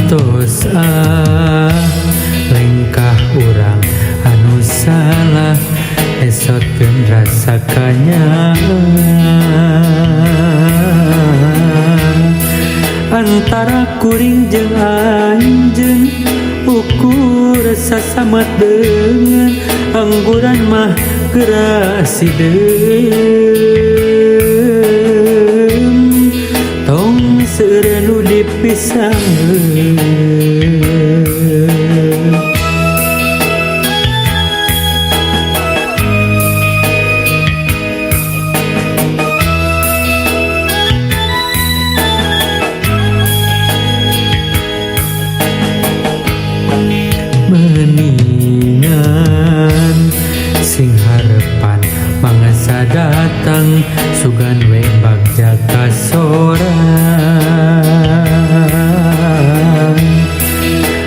Kantos lengkah urang anu salah esotkeun rasa kanyaan antara kuring jeung anjeun ukur sasamet dengan angguran mah gerasi deum tong seureun nu dipisahkeun. Meningan sing harepan mangasa datang sugan we bagja kasorang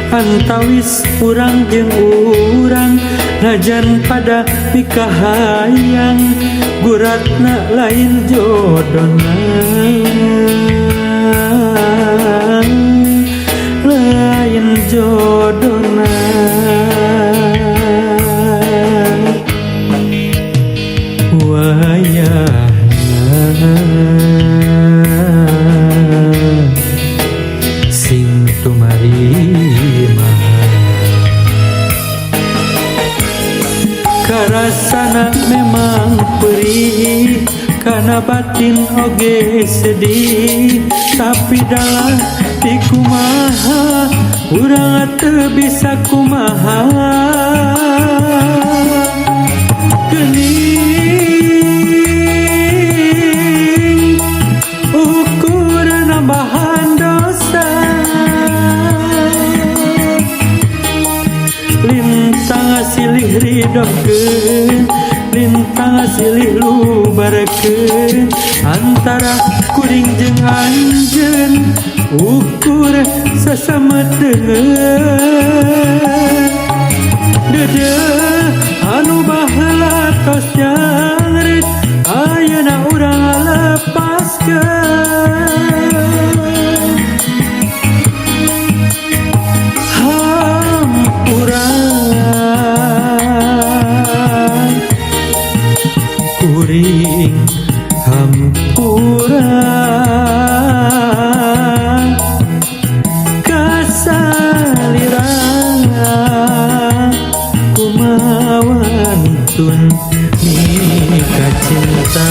antawis urang jeung urang najan pada pikahayang guratna lain jodona lain jodona wayahna sing tumarima karasana memang perih kana batin oge sedih tapi dalam di kumaha urang teu bisa kumaha geuning ukur nambahan dosa lintang silih ridhokeun lintang silih lubarkeun antara kuring jeung anjeun ukur sasamet deungeun dedeh anu baheula tos jangrit ayeuna urang lepaskeun hampurang kuring hampurang kasalirang kumawantun nikah cinta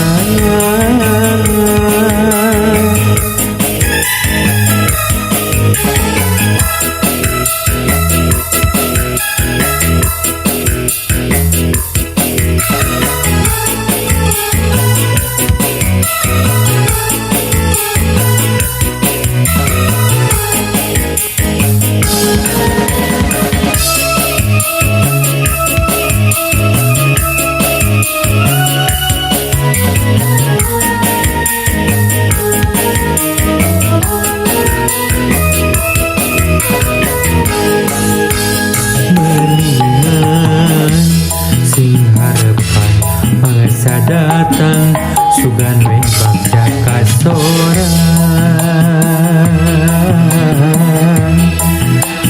datang sugan we bagja kasorang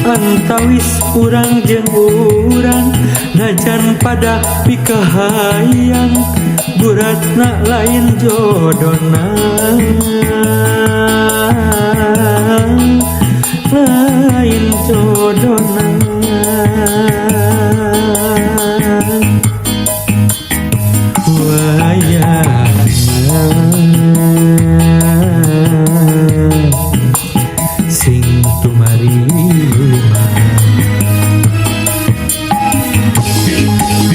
antawis urang jeung urang najan pada pikahayang guratna lain jodona lain jodona sing tumarima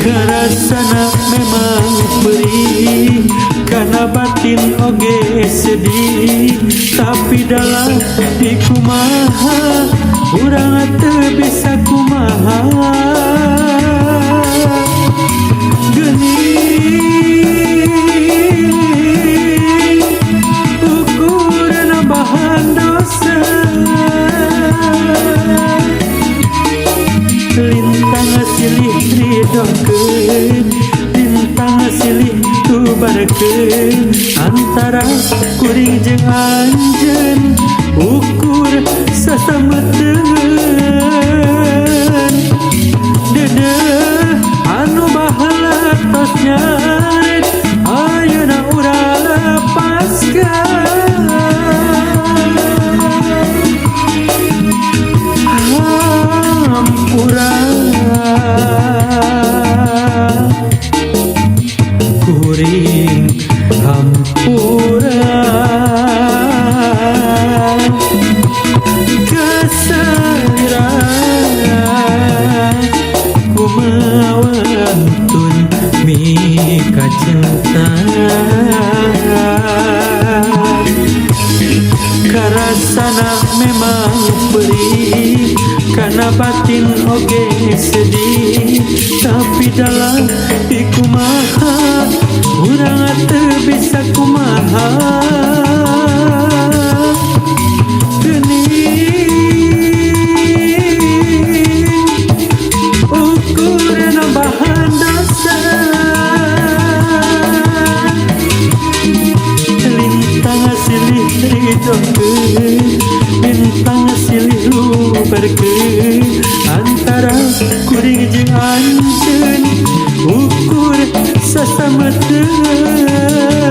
karasana memang perih kana batin oge sedih tapi dalam di kumaha urang teu bisa kumaha geuning ukur nambahan dosa lintang silih ridhokeun lintang silih tubarkeun antara kuring jeung anjeun ukur sasameteun dedeh anu bahala tos nyaret ayeuna urang lepaskan hampura kuring hampura kesalira kumawantun mika cinta karasana memang perih karena batin oge sedih tapi dalam ikumaha urang teu bisa kumaha ukur nambahan dosa lintang silih ridhokeun bintang silih luberkeun antara kuring jeung anjeun ukur sasameteun